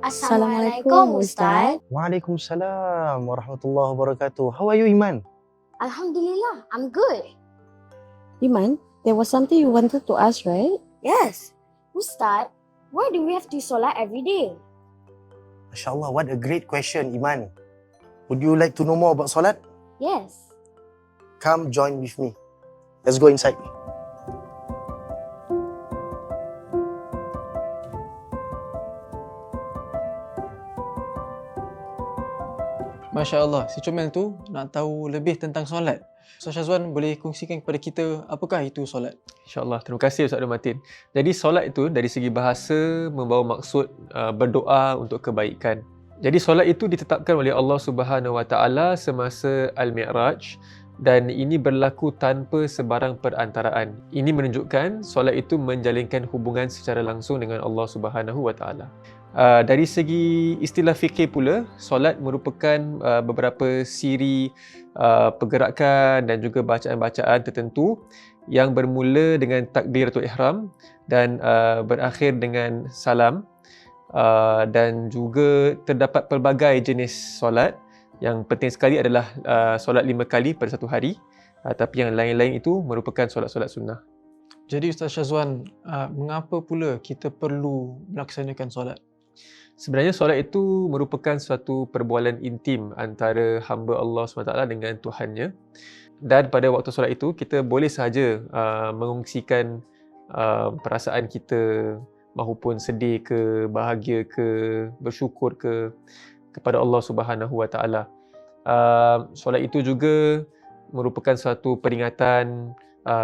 Assalamualaikum Ustaz. Waalaikumsalam warahmatullahi wabarakatuh. How are you, Iman? Alhamdulillah, I'm good. Iman, there was something you wanted to ask, right? Yes. Ustaz, why do we have to solat every day? Masya Allah, what a great question, Iman. Would you like to know more about solat? Yes. Come join with me. Let's go inside. Masya Allah, si Comel tu nak tahu lebih tentang solat. Ustaz Syazwan boleh kongsikan kepada kita apakah itu solat? InsyaAllah. Terima kasih Ustaz Abdul Matin. Jadi solat itu dari segi bahasa membawa maksud berdoa untuk kebaikan. Jadi solat itu ditetapkan oleh Allah Subhanahu Wa Taala semasa Al-Mi'raj dan ini berlaku tanpa sebarang perantaraan. Ini menunjukkan solat itu menjalinkan hubungan secara langsung dengan Allah Subhanahu Wa Taala. Dari segi istilah fikir pula, solat merupakan beberapa siri pergerakan dan juga bacaan-bacaan tertentu yang bermula dengan takbiratul ihram dan berakhir dengan salam, dan juga terdapat pelbagai jenis solat. Yang penting sekali adalah solat 5 kali pada satu hari, tapi yang lain-lain itu merupakan solat-solat sunnah. Jadi Ustaz Syazwan, mengapa pula kita perlu melaksanakan solat? Sebenarnya solat itu merupakan suatu perbualan intim antara hamba Allah SWT dengan Tuhannya. Dan pada waktu solat itu, kita boleh sahaja mengungsikan perasaan kita, mahupun sedih ke, bahagia ke, bersyukur ke, kepada Allah Subhanahu Wa Taala. Solat itu juga merupakan suatu peringatan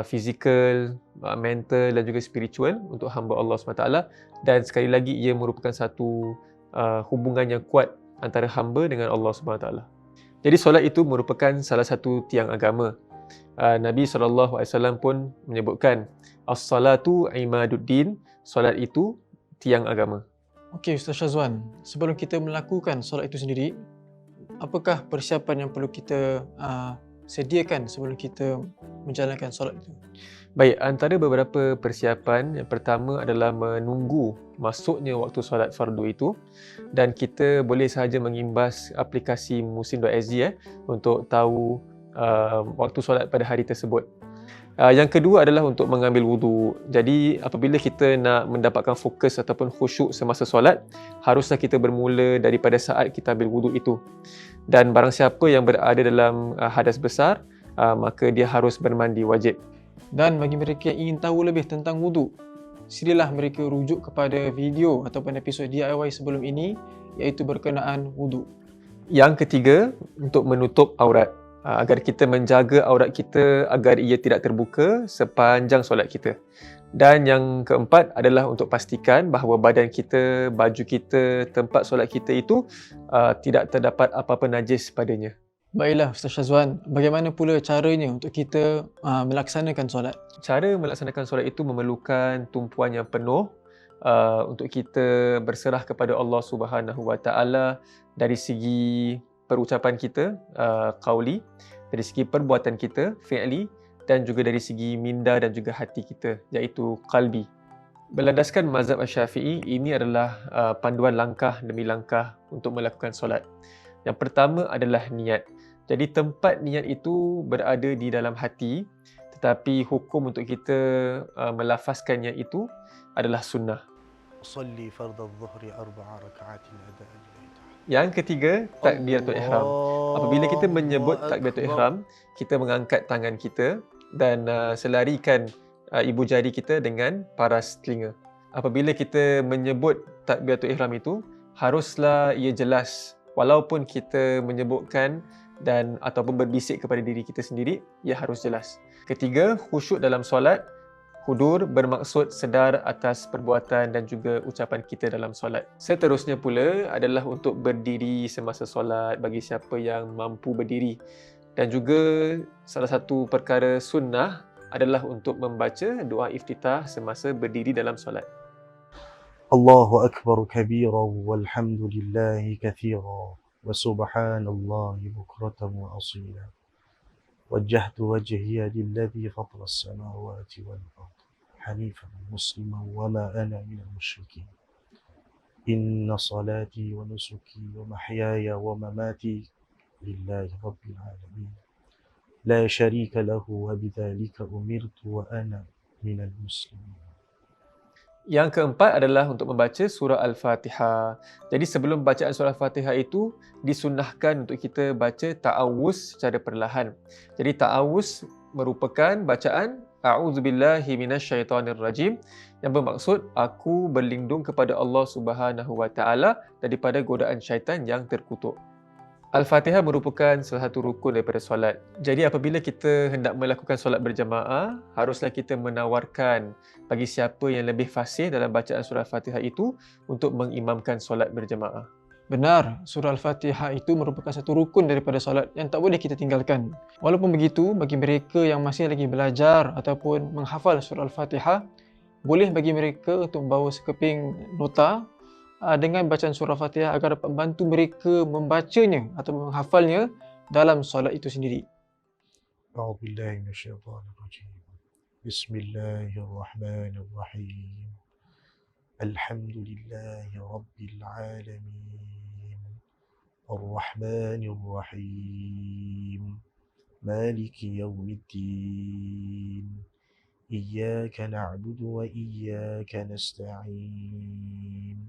fizikal, mental dan juga spiritual untuk hamba Allah SWT, dan sekali lagi ia merupakan satu hubungan yang kuat antara hamba dengan Allah SWT. Jadi solat itu merupakan salah satu tiang agama. Nabi SAW pun menyebutkan as-salatu imaduddin, solat itu tiang agama. Okey Ustaz Syazwan, sebelum kita melakukan solat itu sendiri, apakah persiapan yang perlu kita sediakan sebelum kita menjalankan solat itu? Baik, antara beberapa persiapan, yang pertama adalah menunggu masuknya waktu solat fardu itu, dan kita boleh sahaja mengimbas aplikasi muslim.sg untuk tahu waktu solat pada hari tersebut. Yang kedua adalah untuk mengambil wudu. Jadi apabila kita nak mendapatkan fokus ataupun khusyuk semasa solat, haruslah kita bermula daripada saat kita ambil wudu itu. Dan barang siapa yang berada dalam hadas besar, maka dia harus bermandi wajib. Dan bagi mereka yang ingin tahu lebih tentang wudu, silalah mereka rujuk kepada video ataupun episod DIY sebelum ini, iaitu berkenaan wudu. Yang ketiga, untuk menutup aurat. Agar kita menjaga aurat kita agar ia tidak terbuka sepanjang solat kita. Dan yang keempat adalah untuk pastikan bahawa badan kita, baju kita, tempat solat kita itu tidak terdapat apa-apa najis padanya. Baiklah Ustaz Syazwan, bagaimana pula caranya untuk kita melaksanakan solat? Cara melaksanakan solat itu memerlukan tumpuan yang penuh untuk kita berserah kepada Allah Subhanahu Wa Taala dari segi perucapan kita, qauli, dari segi perbuatan kita, fi'li, dan juga dari segi minda dan juga hati kita, iaitu qalbi. Berlandaskan mazhab Asy-Syafi'i, ini adalah panduan langkah demi langkah untuk melakukan solat. Yang pertama adalah niat. Jadi tempat niat itu berada di dalam hati, tetapi hukum untuk kita melafazkan niat itu adalah sunnah. Usalli fardhu adh-dhuhri 4 raka'atin adaan lillahi ta'ala. Yang ketiga, takbiratul ihram. Apabila kita menyebut takbiratul ihram, kita mengangkat tangan kita dan selarikan ibu jari kita dengan paras telinga. Apabila kita menyebut takbiratul ihram itu, haruslah ia jelas. Walaupun kita menyebutkan dan ataupun berbisik kepada diri kita sendiri, ia harus jelas. Ketiga, khusyuk dalam solat. Hudur bermaksud sedar atas perbuatan dan juga ucapan kita dalam solat. Seterusnya pula adalah untuk berdiri semasa solat bagi siapa yang mampu berdiri. Dan juga salah satu perkara sunnah adalah untuk membaca doa iftitah semasa berdiri dalam solat. Allahu Akbar kabira walhamdulillahi kathira wa subhanallahi bukratan wa asila. Wajjahtu wajhiya lilladhi fatara as-samawati wal ardh hanifan musliman wa ma ana minal musyrikin. إن صلاتي ونسكي ومحياي ومماتي لله رب العالمين لا شريك له وبذلك أمرت وأنا من المسلمين. Yang keempat adalah untuk membaca surah Al-Fatihah. Jadi sebelum bacaan surah Al-Fatihah itu, disunnahkan untuk kita baca ta'awuz secara perlahan. Jadi ta'awuz merupakan bacaan A'udzubillahi minasyaitonirrajim yang bermaksud aku berlindung kepada Allah Subhanahu Wa Taala daripada godaan syaitan yang terkutuk. Al-Fatihah merupakan salah satu rukun daripada solat. Jadi apabila kita hendak melakukan solat berjamaah, haruslah kita menawarkan bagi siapa yang lebih fasih dalam bacaan surah Al-Fatihah itu untuk mengimamkan solat berjamaah. Benar, surah Al-Fatihah itu merupakan satu rukun daripada solat yang tak boleh kita tinggalkan. Walaupun begitu, bagi mereka yang masih lagi belajar ataupun menghafal surah Al-Fatihah, boleh bagi mereka untuk membawa sekeping nota dengan bacaan surah Al-Fatihah agar dapat membantu mereka membacanya atau menghafalnya dalam solat itu sendiri. أعوذ بالله من الشيطان الرجيم بسم الله الرحمن الرحيم الحمد لله رب العالمين الرحمن الرحيم مالك يوم الدين إياك نعبد وإياك نستعين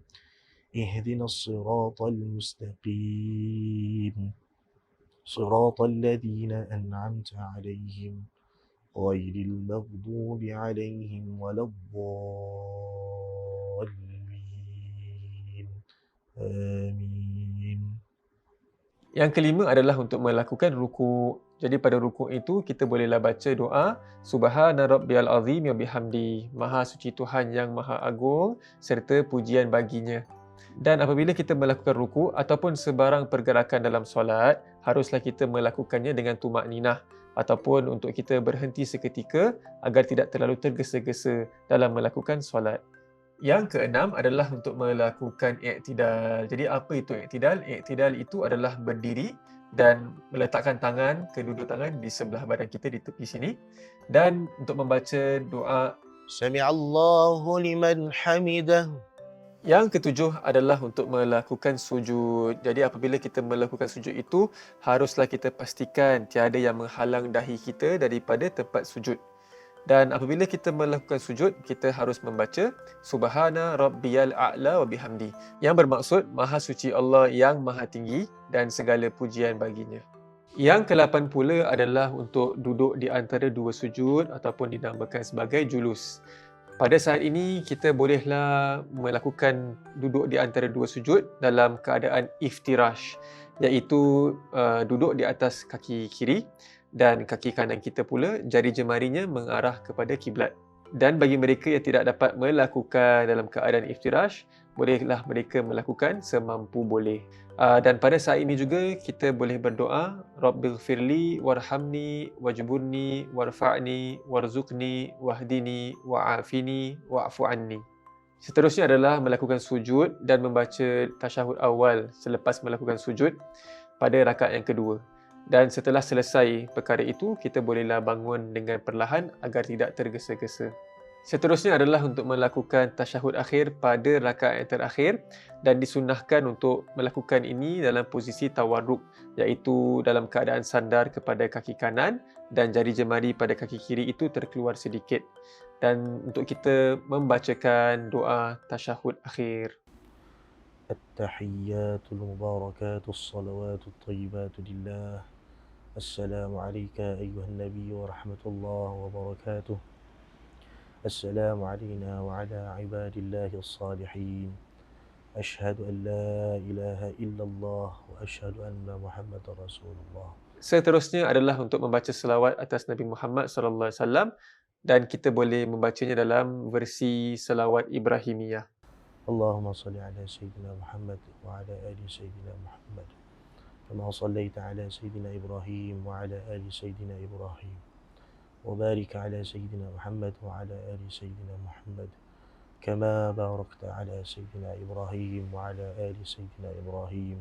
اهدنا الصراط المستقيم صراط الذين أنعمت عليهم غير المغضوب عليهم ولا الضالين آمين. Yang kelima adalah untuk melakukan ruku'. Jadi pada ruku' itu kita bolehlah baca doa Subhana Rabbiyal Azim wa bihamdi. Maha suci Tuhan yang Maha Agung serta pujian baginya. Dan apabila kita melakukan ruku' ataupun sebarang pergerakan dalam solat, haruslah kita melakukannya dengan tumakninah ataupun untuk kita berhenti seketika agar tidak terlalu tergesa-gesa dalam melakukan solat. Yang keenam adalah untuk melakukan i'tidal. Jadi apa itu i'tidal? I'tidal itu adalah berdiri dan meletakkan kedua tangan di sebelah badan kita di tepi sini dan untuk membaca doa. سمع الله لمن حمده. Yang ketujuh adalah untuk melakukan sujud. Jadi apabila kita melakukan sujud itu, haruslah kita pastikan tiada yang menghalang dahi kita daripada tempat sujud. Dan apabila kita melakukan sujud, kita harus membaca Subhana Rabbiyal A'la wa bihamdi. Yang bermaksud Maha Suci Allah yang Maha Tinggi dan segala pujian baginya. Yang ke-8 pula adalah untuk duduk di antara dua sujud ataupun dinamakan sebagai julus. Pada saat ini, kita bolehlah melakukan duduk di antara dua sujud dalam keadaan iftirash, iaitu duduk di atas kaki kiri dan kaki kanan kita pula jari jemarinya mengarah kepada kiblat. Dan bagi mereka yang tidak dapat melakukan dalam keadaan iftirash, bolehlah mereka melakukan semampu boleh. Dan pada saat ini juga kita boleh berdoa Rabbighfirli warhamni wajburni warfa'ni warzuqni wahdini wa'afini wa'fu anni. Seterusnya adalah melakukan sujud dan membaca tasyahud awal selepas melakukan sujud pada rakaat yang kedua. Dan setelah selesai perkara itu, kita bolehlah bangun dengan perlahan agar tidak tergesa-gesa. Seterusnya adalah untuk melakukan tasyahud akhir pada rakaat yang terakhir dan disunnahkan untuk melakukan ini dalam posisi tawarruk, iaitu dalam keadaan sandar kepada kaki kanan dan jari jemari pada kaki kiri itu terkeluar sedikit. Dan untuk kita membacakan doa tasyahud akhir. التحيات المباركات الصلوات الطيبات لله السلام عليك أيها النبي ورحمة الله وبركاته السلام علينا وعلى عباد الله الصالحين أشهد أن لا إله إلا الله وأشهد أن محمد رسول الله. Seterusnya adalah untuk membaca selawat atas Nabi Muhammad SAW dan kita boleh membacanya dalam versi selawat Ibrahimiyah. اللهم صل على سيدنا محمد وعلى آل سيدنا محمد كما صليت على سيدنا إبراهيم وعلى آل سيدنا إبراهيم وبارك على سيدنا محمد وعلى آل سيدنا محمد كما باركت على سيدنا إبراهيم وعلى آل سيدنا إبراهيم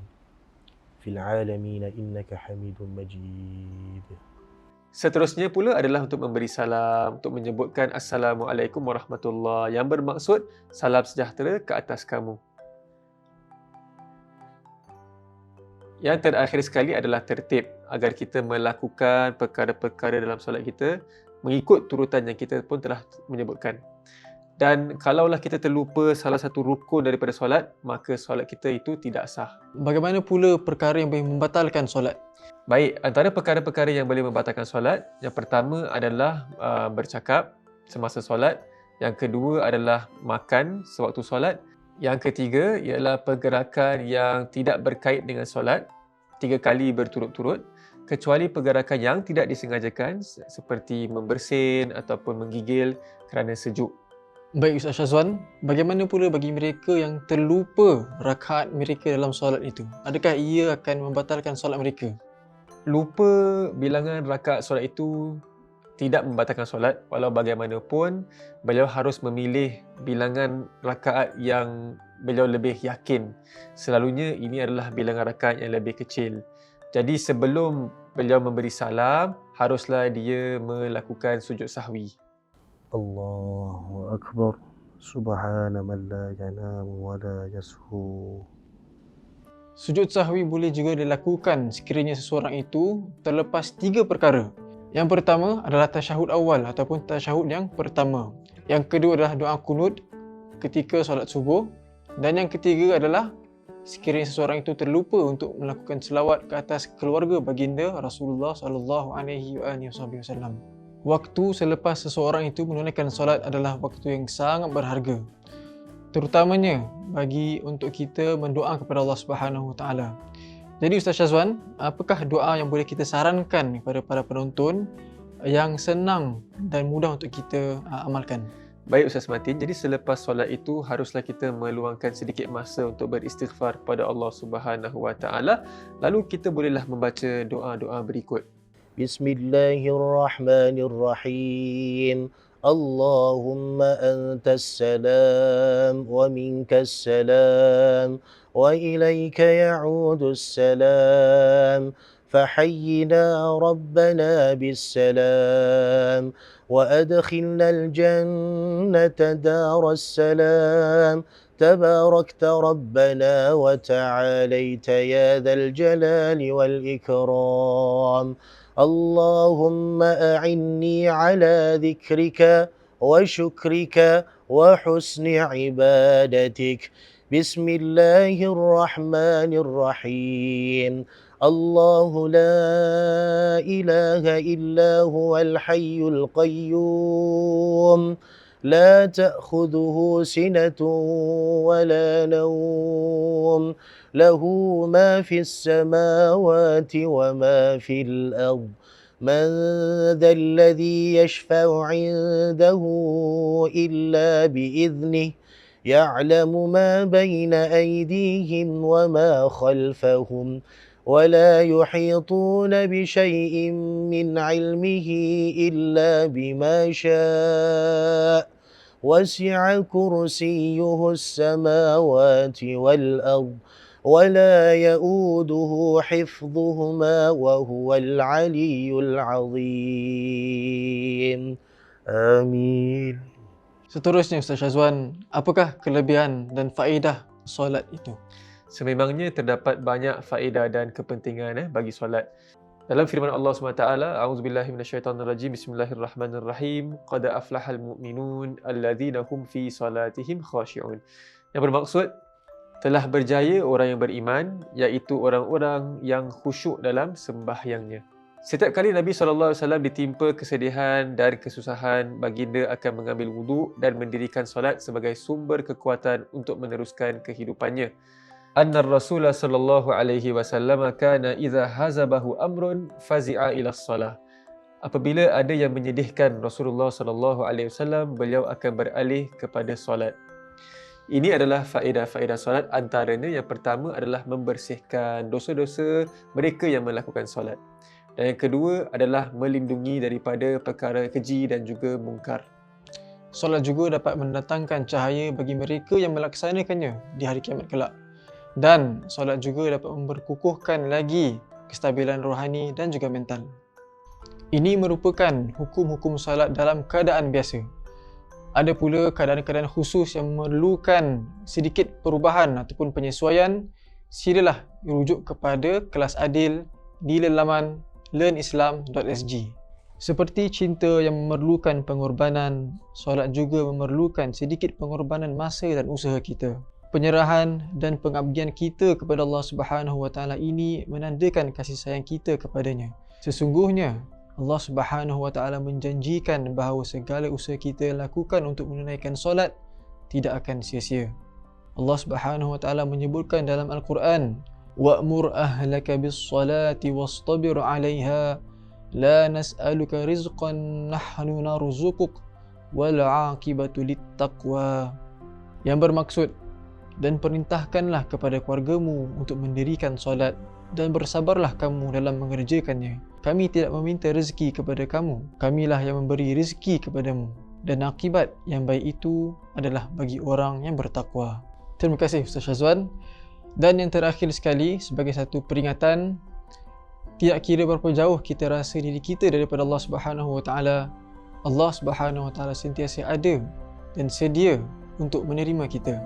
في العالمين إنك حميد مجيد. Seterusnya pula adalah untuk memberi salam, untuk menyebutkan Assalamualaikum warahmatullahi yang bermaksud salam sejahtera ke atas kamu. Yang terakhir sekali adalah tertib, agar kita melakukan perkara-perkara dalam solat kita mengikut turutan yang kita pun telah menyebutkan. Dan kalaulah kita terlupa salah satu rukun daripada solat, maka solat kita itu tidak sah. Bagaimana pula perkara yang boleh membatalkan solat? Baik, antara perkara-perkara yang boleh membatalkan solat, yang pertama adalah bercakap semasa solat, yang kedua adalah makan sewaktu solat, yang ketiga ialah pergerakan yang tidak berkait dengan solat 3 kali berturut-turut, kecuali pergerakan yang tidak disengajakan seperti membersin ataupun menggigil kerana sejuk. Baik Ustaz Syazwan, bagaimana pula bagi mereka yang terlupa rakaat mereka dalam solat itu? Adakah ia akan membatalkan solat mereka? Lupa bilangan rakaat solat itu tidak membatalkan solat, walau bagaimanapun beliau harus memilih bilangan rakaat yang beliau lebih yakin. Selalunya ini adalah bilangan rakaat yang lebih kecil. Jadi sebelum beliau memberi salam, haruslah dia melakukan sujud sahwi. Allahu Akbar. Subhana man la yanamu wa la yashu. Sujud sahwi boleh juga dilakukan sekiranya seseorang itu terlepas 3 perkara. Yang pertama adalah tasyahud awal ataupun tasyahud yang pertama. Yang kedua adalah doa kunut ketika solat subuh. Dan yang ketiga adalah sekiranya seseorang itu terlupa untuk melakukan selawat ke atas keluarga baginda Rasulullah SAW. Waktu selepas seseorang itu menunaikan solat adalah waktu yang sangat berharga, terutamanya bagi untuk kita mendoa kepada Allah Subhanahu Wa Taala. Jadi Ustaz Syazwan, apakah doa yang boleh kita sarankan kepada para penonton yang senang dan mudah untuk kita amalkan? Baik Ustaz Martin, jadi selepas solat itu haruslah kita meluangkan sedikit masa untuk beristighfar kepada Allah Subhanahu Wa Taala. Lalu kita bolehlah membaca doa-doa berikut. Bismillahirrahmanirrahim. Allahumma antas salam wa minkas salam wa ilayka ya'udus salam. فحينا ربنا بالسلام وأدخلنا الجنة دار السلام تباركت ربنا وتعاليت يا ذا الجلال والإكرام اللهم أعني على ذكرك وشكرك وحسن عبادتك بسم الله الرحمن الرحيم الله لا إله إلا هو الحي القيوم لا تأخذه سنة ولا نوم له ما في السماوات وما في الأرض من ذا الذي يشفع عنده إلا بإذنه يعلم ما بين أيديهم وما خلفهم ولا يحيطون بشيء من علمه إلا بما شاء وسع كرسيه السماوات والأرض ولا يؤوده حفظهما وهو العلي العظيم آمين. Seterusnya Ustaz Syazwan, apakah kelebihan dan faedah solat itu? Sememangnya terdapat banyak faedah dan kepentingan bagi solat. Dalam firman Allah SWT, A'udzubillahi minasyaitonirrajim, Bismillahirrahmanirrahim, Qad aflahal mu'minun alladzina hum fi salatihim khashi'un. Yang bermaksud, telah berjaya orang yang beriman, iaitu orang-orang yang khusyuk dalam sembahyangnya. Setiap kali Nabi SAW ditimpa kesedihan dan kesusahan, baginda akan mengambil wuduk dan mendirikan solat sebagai sumber kekuatan untuk meneruskan kehidupannya. Anna Rasulullah sallallahu alaihi wasallam kana idza hazabahu amrun fazi'a ila shalah. Apabila ada yang menyedihkan Rasulullah sallallahu alaihi wasallam, beliau akan beralih kepada solat. Ini adalah faedah-faedah solat. Antaranya yang pertama adalah membersihkan dosa-dosa mereka yang melakukan solat. Dan yang kedua adalah melindungi daripada perkara keji dan juga mungkar. Solat juga dapat mendatangkan cahaya bagi mereka yang melaksanakannya di hari kiamat kelak. Dan solat juga dapat memperkukuhkan lagi kestabilan rohani dan juga mental. Ini merupakan hukum-hukum solat dalam keadaan biasa. Ada pula keadaan-keadaan khusus yang memerlukan sedikit perubahan ataupun penyesuaian silalah rujuk kepada kelas adil di laman learnislam.sg. Seperti cinta yang memerlukan pengorbanan, solat juga memerlukan sedikit pengorbanan masa dan usaha kita. Penyerahan dan pengabdian kita kepada Allah Subhanahu wa taala ini menandakan kasih sayang kita kepadanya. Sesungguhnya Allah Subhanahu wa taala menjanjikan bahawa segala usaha kita lakukan untuk menunaikan solat tidak akan sia-sia. Allah Subhanahu wa taala menyebutkan dalam Al-Quran, "Wa'mur ahlaka bis-salati wastabir 'alaiha la nas'aluka rizqan nahnu narzuquk wal 'aqibatu lit-taqwa." Yang bermaksud, dan perintahkanlah kepada keluargamu untuk mendirikan solat dan bersabarlah kamu dalam mengerjakannya. Kami tidak meminta rezeki kepada kamu, kamilah yang memberi rezeki kepadamu, dan akibat yang baik itu adalah bagi orang yang bertakwa. Terima kasih Ustaz Syazwan. Dan yang terakhir sekali, sebagai satu peringatan, tidak kira berapa jauh kita rasa diri kita daripada Allah Subhanahu wa taala, Allah Subhanahu wa taala sentiasa ada dan sedia untuk menerima kita.